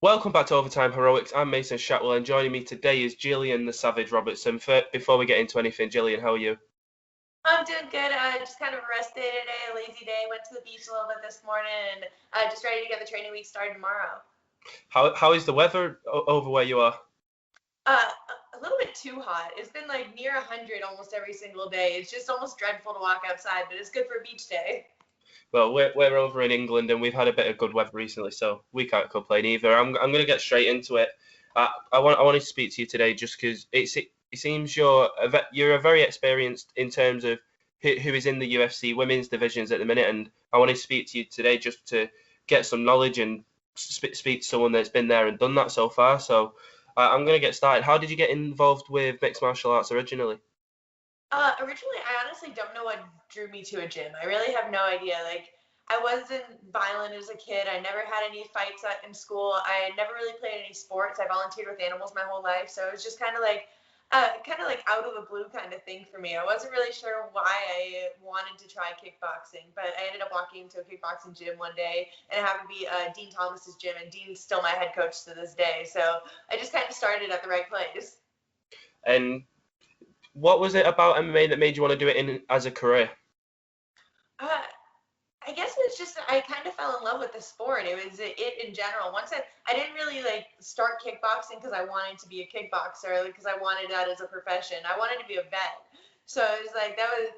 Welcome back to Overtime Heroics. I'm Mason Shatwell, and joining me today is Gillian the Savage Robertson. Before we get into anything, Gillian, how are you? I'm doing good. Just kind of rested today, a lazy day. Went to the beach a little bit this morning, and just ready to get the training week started tomorrow. How is the weather over where you are? A little bit too hot. It's been like near 100 almost every single day. It's just almost dreadful to walk outside, but it's good for a beach day. Well, we're over in England, and we've had a bit of good weather recently, so we can't complain either. I'm going to get straight into it. I wanted to speak to you today just because it seems you're a very experienced in terms of who is in the UFC women's divisions at the minute, and I wanted to speak to you today just to get some knowledge and speak to someone that's been there and done that so far. So I'm going to get started. How did you get involved with mixed martial arts originally? Originally, I honestly don't know what drew me to a gym. I really have no idea. Like, I wasn't violent as a kid. I never had any fights in school. I never really played any sports. I volunteered with animals my whole life, so it was just kind of like out of the blue kind of thing for me. I wasn't really sure why I wanted to try kickboxing, but I ended up walking into a kickboxing gym one day, and it happened to be Dean Thomas's gym, and Dean's still my head coach to this day. So I just kind of started at the right place. And what was it about MMA that made you want to do it in as a career? Uh, I guess it was just I kind of fell in love with the sport. It was it in general. Once I didn't really like start kickboxing because I wanted to be a kickboxer, because I wanted that as a profession. I wanted to be a vet. So it was like that was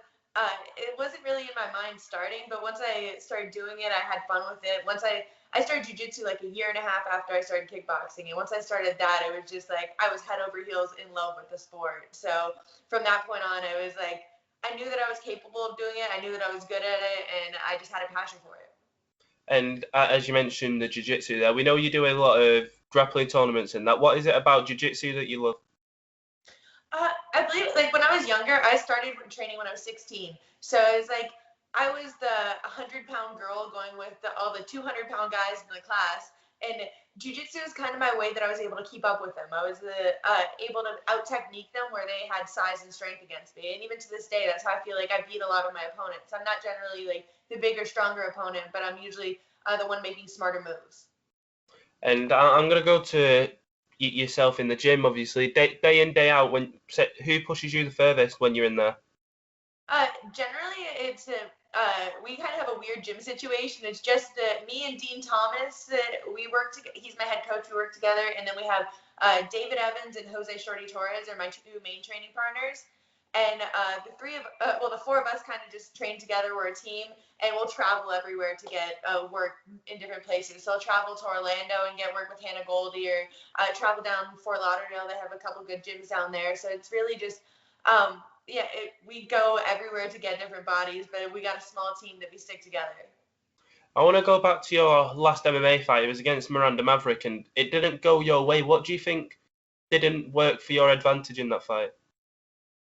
it wasn't really in my mind starting, but once I started doing it, I had fun with it. Once I started jujitsu like a year and a half after I started kickboxing, and once I started that, it was just like I was head over heels in love with the sport. So from that point on, it was like I knew that I was capable of doing it. I knew that I was good at it, and I just had a passion for it. And as you mentioned, the jiu-jitsu there, we know you do a lot of grappling tournaments and that. What is it about jiu-jitsu that you love? I believe, like when I was younger, I started training when I was 16. So it was like I was the 100-pound girl going with all the 200-pound guys in the class, and jujitsu is kind of my way that I was able to keep up with them. I was able to out technique them where they had size and strength against me, and even to this day, that's how I feel like I beat a lot of my opponents. I'm not generally like the bigger, stronger opponent, but I'm usually the one making smarter moves. And I'm going to go to yourself in the gym, obviously, day in, day out. Who pushes you the furthest when you're in there? Generally, it's we kind of have a weird gym situation. It's just me and Dean Thomas. We work together. He's my head coach. We work together, and then we have David Evans and Jose Shorty Torres are my two main training partners. And the four of us kind of just train together. We're a team, and we'll travel everywhere to get work in different places. So I'll travel to Orlando and get work with Hannah Goldie, or travel down Fort Lauderdale. They have a couple good gyms down there. So it's really just yeah, we go everywhere to get different bodies, but we got a small team that we stick together. I want to go back to your last MMA fight. It was against Miranda Maverick, and it didn't go your way. What do you think didn't work for your advantage in that fight?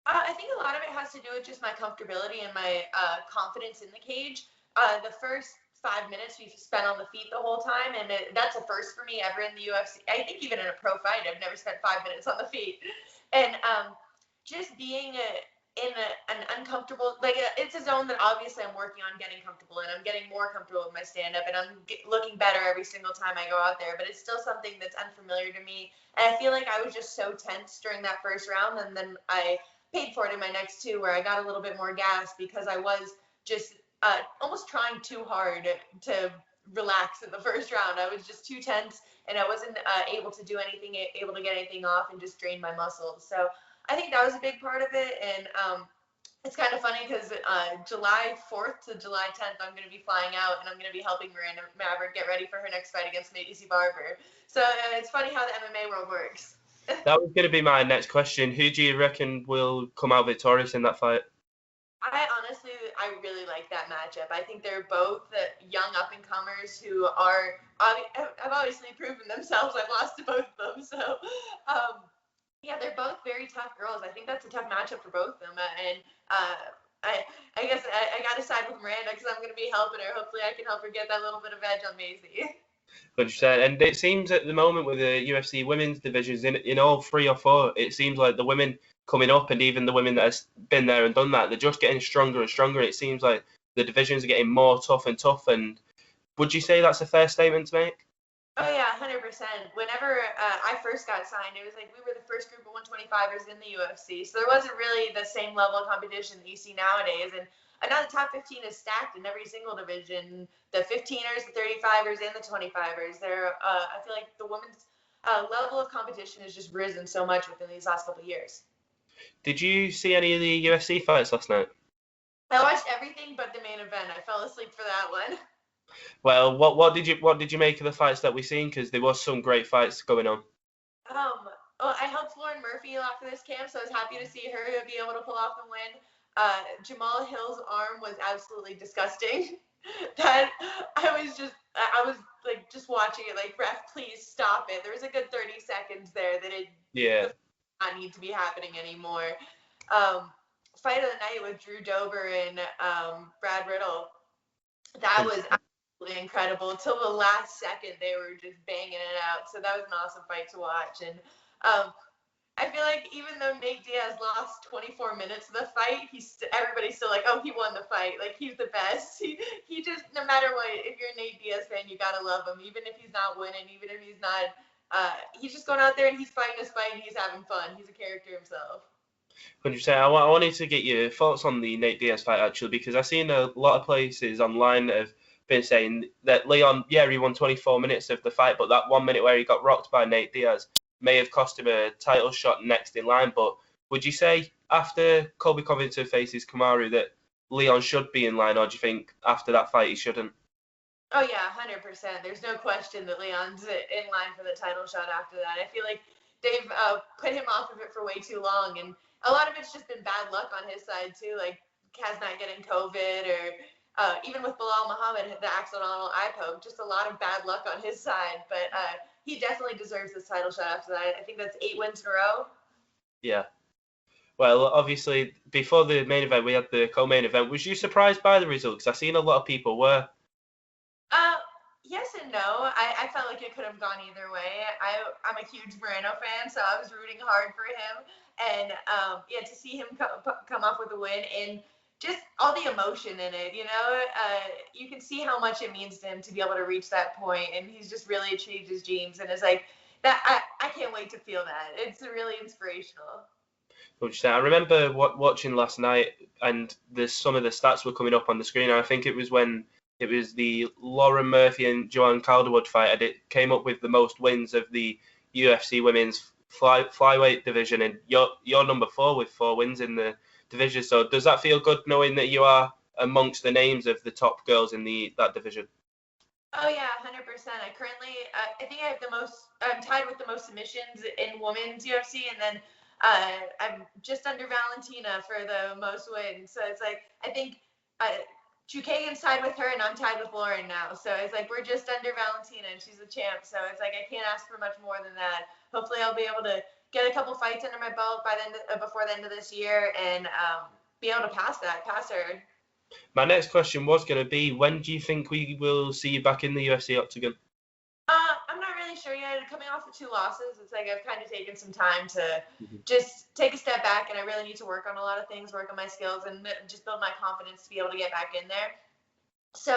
I think a lot of it has to do with just my comfortability and my confidence in the cage. The first 5 minutes we spent on the feet the whole time, and that's a first for me ever in the UFC. I think even in a pro fight, I've never spent 5 minutes on the feet. And just being an uncomfortable, like it's a zone that obviously I'm working on getting comfortable in. I'm getting more comfortable with my stand up, and looking better every single time I go out there, but it's still something that's unfamiliar to me. And I feel like I was just so tense during that first round, and then I paid for it in my next two, where I got a little bit more gas because I was just almost trying too hard to relax in the first round. I was just too tense, and I wasn't able to do anything, able to get anything off, and just drain my muscles. So I think that was a big part of it. And it's kind of funny because July 4th to July 10th, I'm going to be flying out, and I'm going to be helping Miranda Maverick get ready for her next fight against Macy Barber. So it's funny how the MMA world works. That was going to be my next question. Who do you reckon will come out victorious in that fight? I really like that matchup. I think they're both young up and comers who have obviously proven themselves. I've lost to both of them, so yeah, they're both very tough girls. I think that's a tough matchup for both of them, and I guess I got to side with Miranda because I'm going to be helping her. Hopefully, I can help her get that little bit of edge on Maisie. 100%. And it seems at the moment with the UFC women's divisions in all three or four, it seems like the women coming up and even the women that have been there and done that, they're just getting stronger and stronger. It seems like the divisions are getting more tough and tough. And would you say that's a fair statement to make? Oh yeah, 100%. Whenever I first got signed, it was like we were the first group of 125ers in the UFC, so there wasn't really the same level of competition that you see nowadays. And now the top 15 is stacked in every single division. The 15ers, the 35ers, and the 25ers. I feel like the women's level of competition has just risen so much within these last couple of years. Did you see any of the UFC fights last night? I watched everything but the main event. I fell asleep for that one. Well, what did you make of the fights that we seen? Because there was some great fights going on. Well, I helped Lauren Murphy off of this camp, so I was happy to see her be able to pull off the win. Jamal Hill's arm was absolutely disgusting. That I was like just watching it, like, ref, please stop it. There was a good 30 seconds there that it Yeah. does not need to be happening anymore. Fight of the night with Drew Dober and Brad Riddle. That was absolutely incredible. Till the last second, they were just banging it out. So that was an awesome fight to watch. And I feel like even though Nate Diaz lost 24 minutes of the fight, everybody's still like, oh, he won the fight. Like, he's the best. He just, no matter what, if you're a Nate Diaz fan, you gotta love him. Even if he's not winning, even if he's not, he's just going out there and he's fighting his fight and he's having fun. He's a character himself. 100%. I wanted to get your thoughts on the Nate Diaz fight actually, because I've seen a lot of places online that have been saying that Leon, yeah, he won 24 minutes of the fight, but that 1 minute where he got rocked by Nate Diaz may have cost him a title shot next in line. But would you say after Colby Covington faces Kamaru that Leon should be in line, or do you think after that fight he shouldn't? Oh yeah, 100%. There's no question that Leon's in line for the title shot after that. I feel like they've put him off of it for way too long, and a lot of it's just been bad luck on his side too. Like Kaz not getting COVID, or even with Bilal Muhammad, the accidental eye poke. Just a lot of bad luck on his side. But he definitely deserves this title shot after that. I think that's 8 wins in a row. Yeah. Well, obviously, before the main event, we had the co-main event. Was you surprised by the results? I've seen a lot of people were. Yes and no. I felt like it could have gone either way. I'm a huge Moreno fan, so I was rooting hard for him. And yeah, to see him come off with a win and just all the emotion in it, you can see how much it means to him to be able to reach that point, and he's just really achieved his dreams. And it's like that. I can't wait to feel that. It's really inspirational. I remember watching last night, and some of the stats were coming up on the screen. And I think it was when it was the Lauren Murphy and Joanne Calderwood fight, and it came up with the most wins of the UFC women's flyweight division, and you're number 4 with 4 wins in the division. So does that feel good knowing that you are amongst the names of the top girls in that division? Oh yeah, 100%. I currently, I think I have the most. I'm tied with the most submissions in women's UFC, and then I'm just under Valentina for the most wins. So it's like I think Chukagan's tied with her, and I'm tied with Lauren now. So it's like we're just under Valentina, and she's a champ. So it's like I can't ask for much more than that. Hopefully, I'll be able to get a couple fights under my belt before the end of this year, and be able to pass her. My next question was going to be, when do you think we will see you back in the UFC octagon? I'm not really sure yet. Coming off of 2 losses, it's like I've kind of taken some time to just take a step back, and I really need to work on a lot of things, work on my skills, and just build my confidence to be able to get back in there. So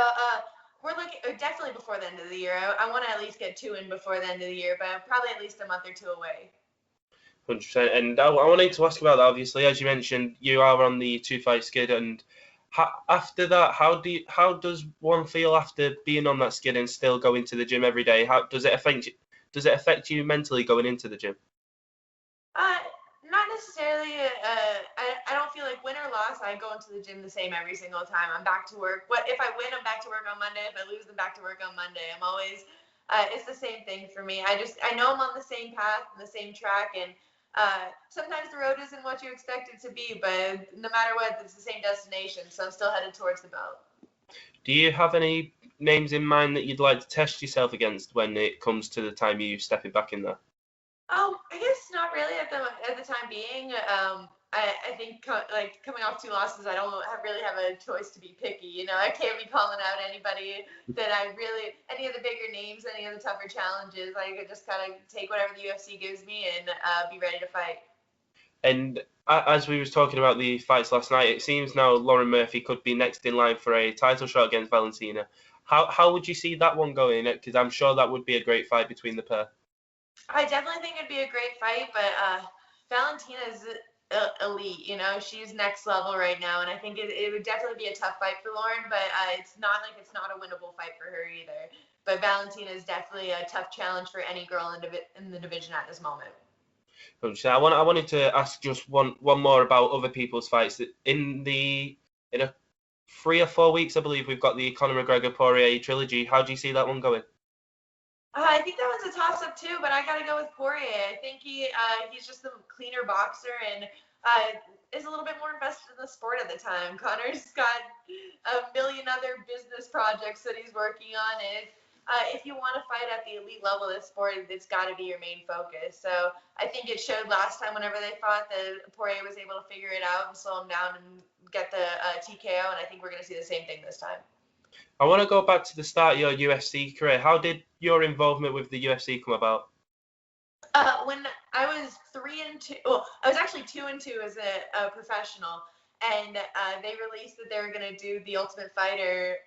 we're looking definitely before the end of the year. I want to at least get 2 in before the end of the year, but probably at least a month or 2 away. 100%. And I wanted to ask about that. Obviously, as you mentioned, you are on the 2-fight skid, and after that, how does one feel after being on that skid and still going to the gym every day? How does it affect you? Does it affect you mentally going into the gym? Not necessarily. I don't feel like win or loss, I go into the gym the same every single time. I'm back to work. If I win, I'm back to work on Monday. If I lose, I'm back to work on Monday. I'm always. It's the same thing for me. I know I'm on the same path and the same track, and sometimes the road isn't what you expect it to be, but no matter what, it's the same destination. So I'm still headed towards the belt. Do you have any names in mind that you'd like to test yourself against when it comes to the time you stepping back in there? I guess not really at the time being. I think like coming off 2 losses, I don't really have a choice to be picky. I can't be calling out anybody that any of the bigger names, any of the tougher challenges. I could just kind of take whatever the UFC gives me and be ready to fight. And as we was talking about the fights last night, it seems now Lauren Murphy could be next in line for a title shot against Valentina. How would you see that one going? Because I'm sure that would be a great fight between the pair. I definitely think it'd be a great fight, but Valentina's elite. You know, she's next level right now, and I think it would definitely be a tough fight for Lauren. But it's not a winnable fight for her either. But Valentina is definitely a tough challenge for any girl in the division at this moment. I wanted to ask just one more about other people's fights. In a 3 or 4 weeks, I believe we've got the Conor McGregor Poirier trilogy. How do you see that one going? I think that one's a toss-up too, but I gotta go with Poirier. I think he's just a cleaner boxer and is a little bit more invested in the sport at the time. Conor's got a million other business projects that he's working on, and if you want to fight at the elite level of the sport, it's got to be your main focus. So I think it showed last time whenever they fought that Poirier was able to figure it out and slow him down and get the TKO, and I think we're going to see the same thing this time. I want to go back to the start of your UFC career. How did your involvement with the UFC come about? When I was 3-2, well, I was actually 2-2 as a professional, and they released that they were going to do the Ultimate Fighter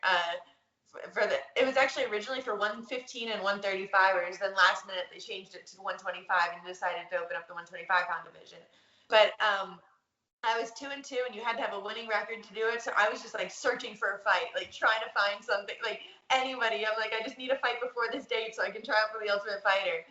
it was actually originally for 115 and 135ers. Then last minute they changed it to 125 and decided to open up the 125-pound division. But I was 2-2, and you had to have a winning record to do it. So I was just like searching for a fight, like trying to find something, like anybody. I'm like, I just need a fight before this date so I can try out for the Ultimate Fighter.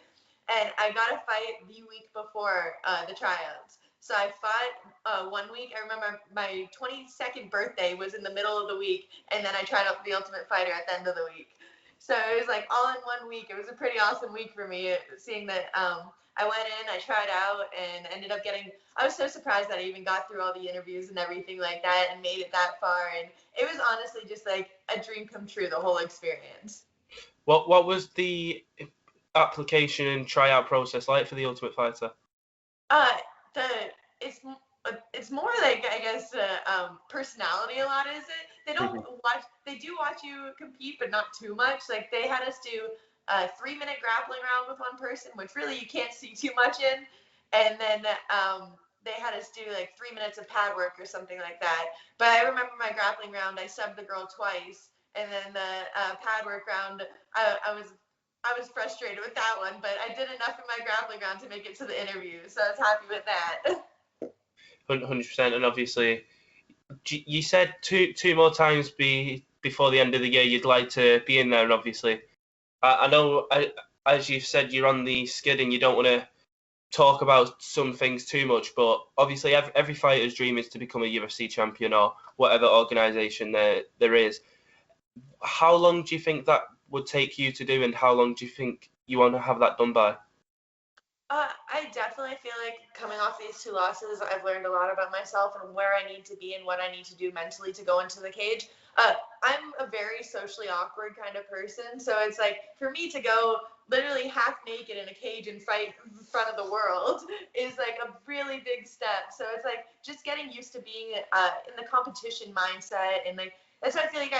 And I got a fight the week before the tryouts. So I fought 1 week. I remember my 22nd birthday was in the middle of the week, and then I tried out for the Ultimate Fighter at the end of the week. So it was like all in 1 week. It was a pretty awesome week for me, seeing that I went in, I tried out, and ended up getting – I was so surprised that I even got through all the interviews and everything like that and made it that far. And it was honestly just like a dream come true, the whole experience. What was the application and tryout process like for the Ultimate Fighter? It's more like, I guess, personality a lot, is it? They do watch you compete, but not too much. Like, they had us do a 3-minute grappling round with one person, which really you can't see too much in. And then they had us do like 3 minutes of pad work or something like that. But I remember my grappling round, I subbed the girl twice. And then the pad work round, I was frustrated with that one, but I did enough in my grappling round to make it to the interview, so I was happy with that. 100%, and obviously, you said two more times before the end of the year you'd like to be in there, and obviously, I know, as you've said, you're on the skid and you don't want to talk about some things too much, but obviously every fighter's dream is to become a UFC champion or whatever organisation there is. How long do you think that would take you to do, and how long do you think you want to have that done by? I definitely feel like coming off these 2 losses, I've learned a lot about myself and where I need to be and what I need to do mentally to go into the cage. I'm a very socially awkward kind of person, so it's like for me to go literally half naked in a cage and fight in front of the world is like a really big step. So it's like just getting used to being in the competition mindset, and like that's why I feel like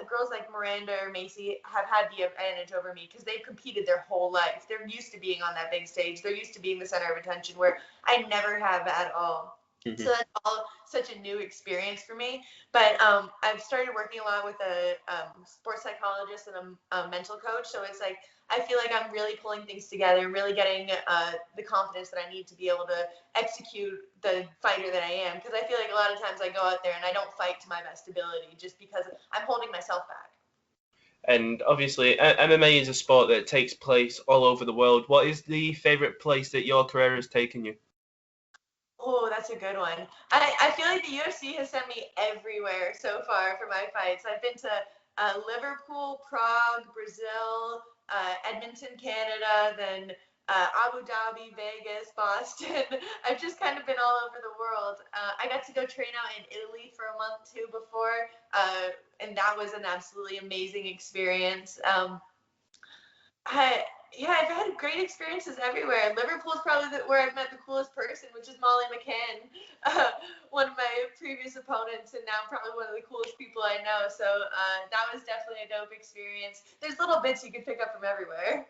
girls like Miranda or Macy have had the advantage over me because they've competed their whole life. They're used to being on that big stage. They're used to being the center of attention, where I never have at all. Mm-hmm. So that's all such a new experience for me. But I've started working a lot with a sports psychologist and a mental coach. So it's like I feel like I'm really pulling things together, really getting the confidence that I need to be able to execute the fighter that I am. Because I feel like a lot of times I go out there and I don't fight to my best ability just because I'm holding myself back. And obviously, MMA is a sport that takes place all over the world. What is the favorite place that your career has taken you? Oh, that's a good one. I feel like the UFC has sent me everywhere so far for my fights. I've been to Liverpool, Prague, Brazil, Edmonton, Canada, then Abu Dhabi, Vegas, Boston. I've just kind of been all over the world. I got to go train out in Italy for a month too before, and that was an absolutely amazing experience. I've had great experiences everywhere. Liverpool is probably where I've met the coolest person, which is Molly McCann, one of my previous opponents, and now probably one of the coolest people I know. So that was definitely a dope experience. There's little bits you can pick up from everywhere.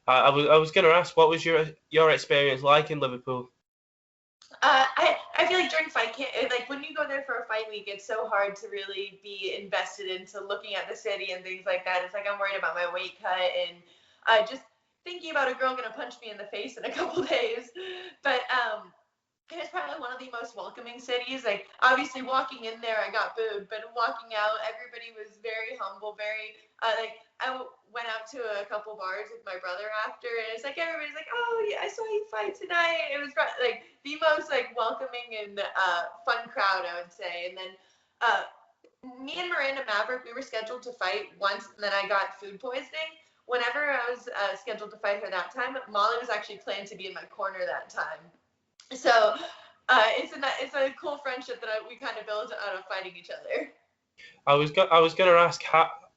I was going to ask, what was your experience like in Liverpool? I feel like during fight camp, like when you go there for a fight week, it's so hard to really be invested into looking at the city and things like that. It's like I'm worried about my weight cut and just thinking about a girl gonna punch me in the face in a couple days. But it was probably one of the most welcoming cities. Like, obviously, walking in there, I got booed, but walking out, everybody was very humble, very, like, I went out to a couple bars with my brother after, and it's like, everybody's like, oh, yeah, I saw you fight tonight. It was, like, the most, like, welcoming and fun crowd, I would say. And then me and Miranda Maverick, we were scheduled to fight once, and then I got food poisoning. Whenever I was scheduled to fight her that time, Molly was actually planned to be in my corner that time. So it's a cool friendship that we kind of built out of fighting each other. I was going to ask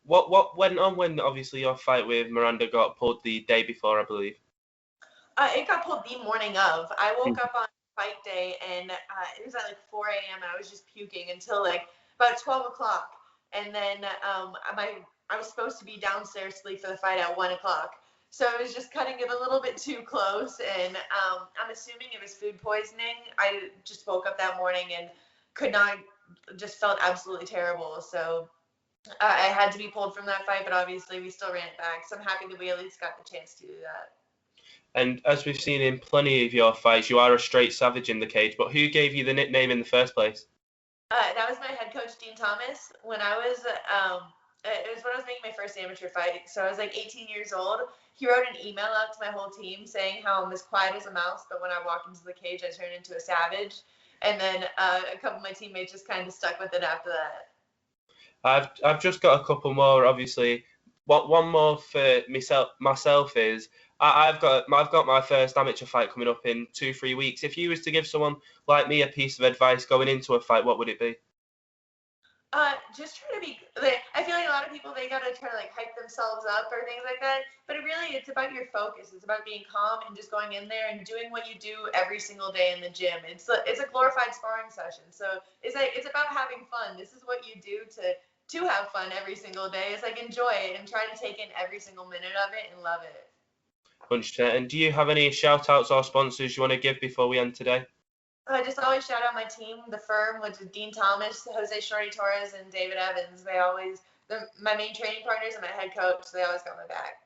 what went on when obviously your fight with Miranda got pulled the day before, I believe. It got pulled the morning of. I woke up on fight day and it was at like 4 a.m. and I was just puking until like about 12 o'clock. And then I was supposed to be downstairs asleep for the fight at 1 o'clock. So it was just cutting it a little bit too close, and I'm assuming it was food poisoning. I just woke up that morning and just felt absolutely terrible. So I had to be pulled from that fight, but obviously we still ran it back. So I'm happy that we at least got the chance to do that. And as we've seen in plenty of your fights, you are a straight savage in the cage, but who gave you the nickname in the first place? That was my head coach, Dean Thomas. When I was, it was when I was making my first amateur fight. So I was like 18 years old. He wrote an email out to my whole team saying how I'm as quiet as a mouse, but when I walk into the cage, I turn into a savage. And then a couple of my teammates just kind of stuck with it after that. I've just got a couple more. Obviously, one more for myself is I've got my first amateur fight coming up in 2-3 weeks. If you was to give someone like me a piece of advice going into a fight, what would it be? Just try to be. I feel like a lot of people, they gotta try to like hype themselves up or things like that. But it's about your focus. It's about being calm and just going in there and doing what you do every single day in the gym. It's a glorified sparring session. So it's about having fun. This is what you do to have fun every single day. It's like enjoy it and try to take in every single minute of it and love it. 100%. And do you have any shout outs or sponsors you want to give before we end today? I just always shout out my team, the firm, which is Dean Thomas, Jose Shorty Torres, and David Evans. They're my main training partners and my head coach, so they always got my back.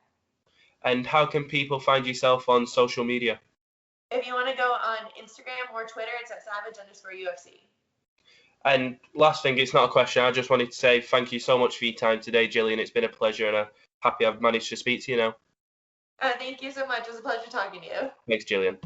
And how can people find yourself on social media? If you want to go on Instagram or Twitter, it's at savage_UFC. And last thing, it's not a question. I just wanted to say thank you so much for your time today, Gillian. It's been a pleasure, and I'm happy I've managed to speak to you now. Thank you so much. It was a pleasure talking to you. Thanks, Gillian.